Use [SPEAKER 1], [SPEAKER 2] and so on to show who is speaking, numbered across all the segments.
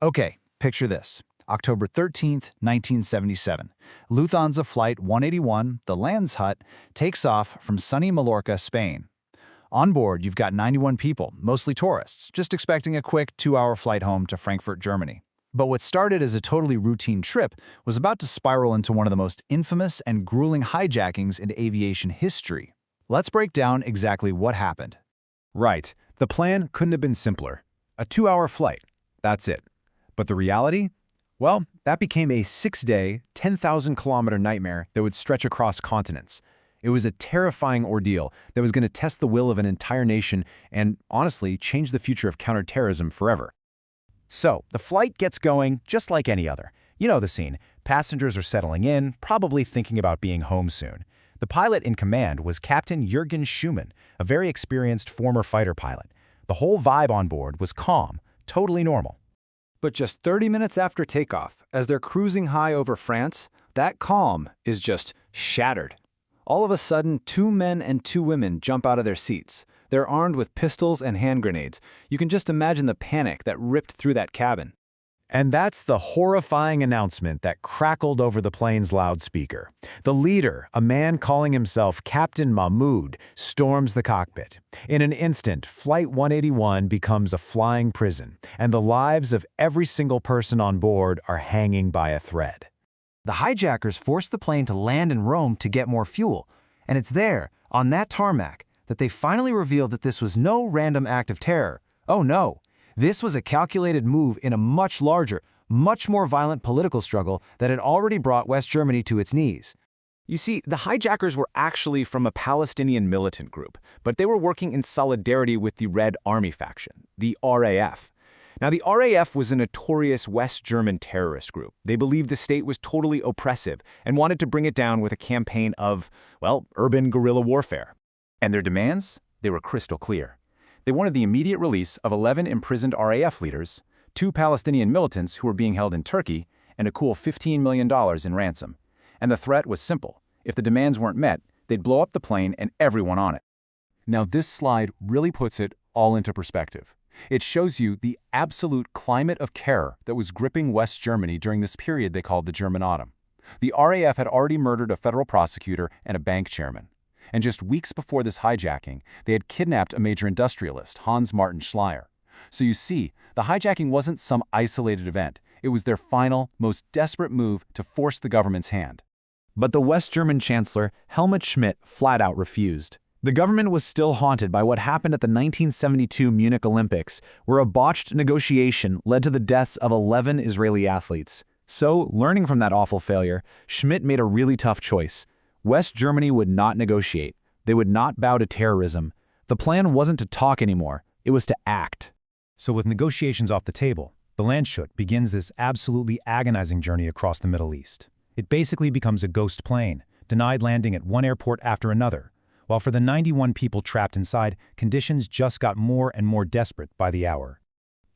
[SPEAKER 1] Okay, picture this. October 13th, 1977. Lufthansa Flight 181, the Lands Hut, takes off from sunny Mallorca, Spain. On board, you've got 91 people, mostly tourists, just expecting a quick 2-hour flight home to Frankfurt, Germany. But what started as a totally routine trip was about to spiral into one of the most infamous and grueling hijackings in aviation history. Let's break down exactly what happened.
[SPEAKER 2] Right, the plan couldn't have been simpler. A 2-hour flight, that's it. But the reality? Well, that became a 6-day, 10,000-kilometer nightmare that would stretch across continents. It was a terrifying ordeal that was going to test the will of an entire nation and, honestly, change the future of counterterrorism forever. So, the flight gets going just like any other. You know the scene. Passengers are settling in, probably thinking about being home soon. The pilot in command was Captain Jürgen Schumann, a very experienced former fighter pilot. The whole vibe on board was calm, totally normal.
[SPEAKER 1] But just 30 minutes after takeoff, as they're cruising high over France, that calm is just shattered. All of a sudden, 2 men and 2 women jump out of their seats. They're armed with pistols and hand grenades. You can just imagine the panic that ripped through that cabin.
[SPEAKER 2] And that's the horrifying announcement that crackled over the plane's loudspeaker. The leader, a man calling himself Captain Mahmoud, storms the cockpit. In an instant, Flight 181 becomes a flying prison, and the lives of every single person on board are hanging by a thread.
[SPEAKER 1] The hijackers forced the plane to land in Rome to get more fuel, and it's there, on that tarmac, that they finally revealed that this was no random act of terror. Oh no! This was a calculated move in a much larger, much more violent political struggle that had already brought West Germany to its knees.
[SPEAKER 3] You see, the hijackers were actually from a Palestinian militant group, but they were working in solidarity with the Red Army faction, the RAF. Now, the RAF was a notorious West German terrorist group. They believed the state was totally oppressive and wanted to bring it down with a campaign of, well, urban guerrilla warfare.
[SPEAKER 2] And their demands? They were crystal clear. They wanted the immediate release of 11 imprisoned RAF leaders, 2 Palestinian militants who were being held in Turkey, and a cool $15 million in ransom. And the threat was simple. If the demands weren't met, they'd blow up the plane and everyone on it. Now this slide really puts it all into perspective. It shows you the absolute climate of terror that was gripping West Germany during this period they called the German Autumn. The RAF had already murdered a federal prosecutor and a bank chairman. And just weeks before this hijacking, they had kidnapped a major industrialist, Hans Martin Schleyer. So you see, the hijacking wasn't some isolated event. It was their final, most desperate move to force the government's hand.
[SPEAKER 3] But the West German Chancellor, Helmut Schmidt, flat out refused. The government was still haunted by what happened at the 1972 Munich Olympics, where a botched negotiation led to the deaths of 11 Israeli athletes. So, learning from that awful failure, Schmidt made a really tough choice. West Germany would not negotiate. They would not bow to terrorism. The plan wasn't to talk anymore. It was to act.
[SPEAKER 2] So with negotiations off the table, the Landshut begins this absolutely agonizing journey across the Middle East. It basically becomes a ghost plane, denied landing at one airport after another, while for the 91 people trapped inside, conditions just got more and more desperate by the hour.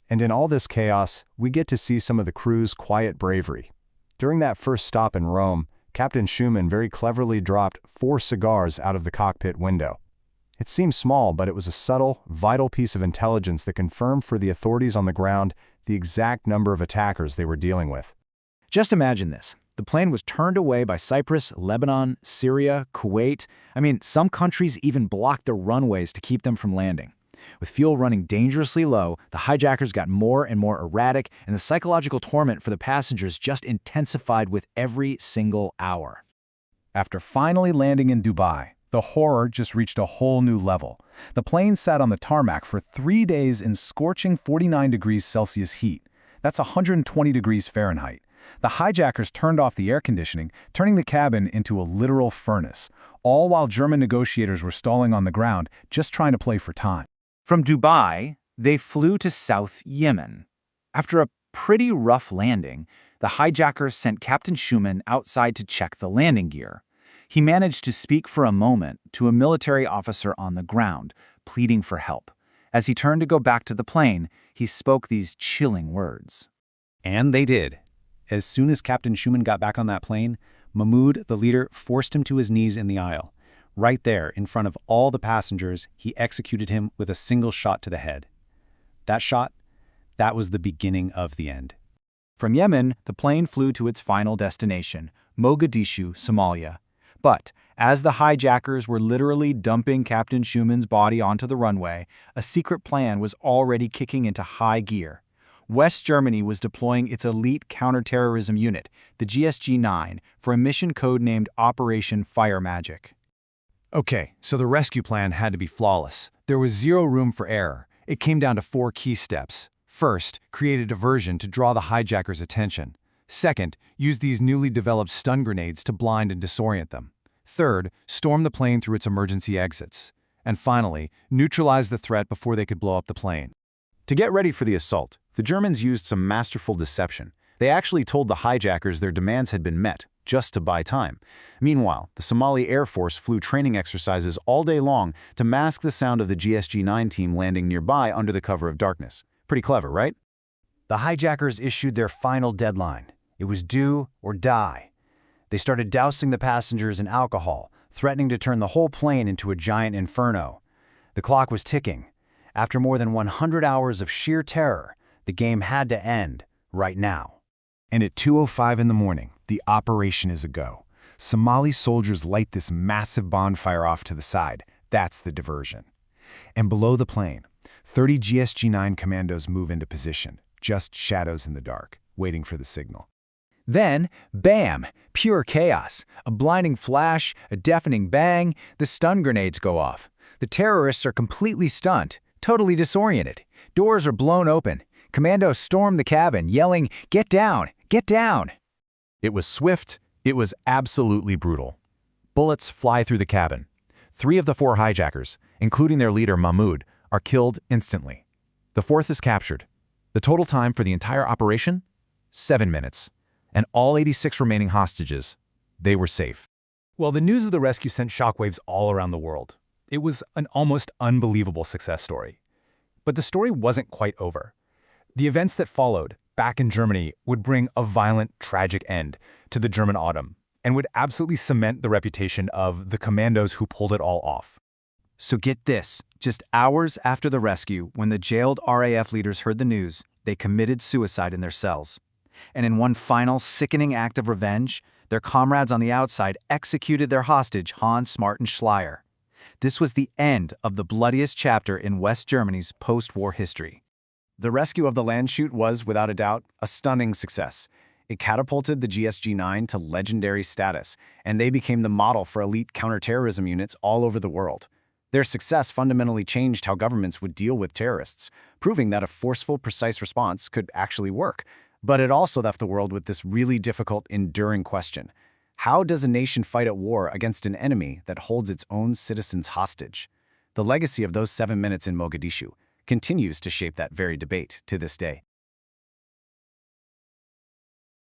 [SPEAKER 2] And in all this chaos, we get to see some of the crew's quiet bravery. During that first stop in Rome, Captain Schumann very cleverly dropped 4 cigars out of the cockpit window. It seemed small, but it was a subtle, vital piece of intelligence that confirmed for the authorities on the ground the exact number of attackers they were dealing with.
[SPEAKER 1] Just imagine this. The plane was turned away by Cyprus, Lebanon, Syria, Kuwait. Some countries even blocked their runways to keep them from landing. With fuel running dangerously low, the hijackers got more and more erratic, and the psychological torment for the passengers just intensified with every single hour.
[SPEAKER 2] After finally landing in Dubai, the horror just reached a whole new level. The plane sat on the tarmac for 3 days in scorching 49 degrees Celsius heat. That's 120 degrees Fahrenheit. The hijackers turned off the air conditioning, turning the cabin into a literal furnace, all while German negotiators were stalling on the ground, just trying to play for time.
[SPEAKER 1] From Dubai, they flew to South Yemen. After a pretty rough landing, the hijackers sent Captain Schumann outside to check the landing gear. He managed to speak for a moment to a military officer on the ground, pleading for help. As he turned to go back to the plane, he spoke these chilling words.
[SPEAKER 2] And they did. As soon as Captain Schumann got back on that plane, Mahmoud, the leader, forced him to his knees in the aisle. Right there, in front of all the passengers, he executed him with a single shot to the head. That shot, That was the beginning of the end.
[SPEAKER 1] From Yemen, the plane flew to its final destination, Mogadishu, Somalia. But as the hijackers were literally dumping Captain Schumann's body onto the runway, a secret plan was already kicking into high gear. West Germany was deploying its elite counterterrorism unit, the GSG-9, for a mission codenamed Operation Fire Magic.
[SPEAKER 2] Okay, so the rescue plan had to be flawless. There was zero room for error. It came down to 4 key steps. First, create a diversion to draw the hijackers' attention. Second, use these newly developed stun grenades to blind and disorient them. Third, storm the plane through its emergency exits. And finally, neutralize the threat before they could blow up the plane. To get ready for the assault, the Germans used some masterful deception. They actually told the hijackers their demands had been met, just to buy time. Meanwhile, the Somali Air Force flew training exercises all day long to mask the sound of the GSG-9 team landing nearby under the cover of darkness. Pretty clever, right? The hijackers issued their final deadline. It was do or die. They started dousing the passengers in alcohol, threatening to turn the whole plane into a giant inferno. The clock was ticking. After more than 100 hours of sheer terror, the game had to end right now. And at 2:05 in the morning, the operation is a go. Somali soldiers light this massive bonfire off to the side. That's the diversion. And below the plane, 30 GSG-9 commandos move into position, just shadows in the dark, waiting for the signal. Then, bam! Pure chaos. A blinding flash, a deafening bang, the stun grenades go off. The terrorists are completely stunned, totally disoriented. Doors are blown open. Commandos storm the cabin, yelling, "Get down! Get down!" It was swift. It was absolutely brutal. Bullets fly through the cabin. 3 of the 4 hijackers, including their leader Mahmoud, are killed instantly. The 4th is captured. The total time for the entire operation? 7 minutes. And all 86 remaining hostages, they were safe. Well, the news of the rescue sent shockwaves all around the world. It was an almost unbelievable success story. But the story wasn't quite over. The events that followed, back in Germany, would bring a violent, tragic end to the German autumn and would absolutely cement the reputation of the commandos who pulled it all off. So get this, just hours after the rescue, when the jailed RAF leaders heard the news, they committed suicide in their cells. And in one final, sickening act of revenge, their comrades on the outside executed their hostage, Hans Martin Schleyer. This was the end of the bloodiest chapter in West Germany's post-war history. The rescue of the Landshut was, without a doubt, a stunning success. It catapulted the GSG-9 to legendary status, and they became the model for elite counterterrorism units all over the world. Their success fundamentally changed how governments would deal with terrorists, proving that a forceful, precise response could actually work. But it also left the world with this really difficult, enduring question. How does a nation fight at war against an enemy that holds its own citizens hostage? The legacy of those 7 minutes in Mogadishu continues to shape that very debate to this day.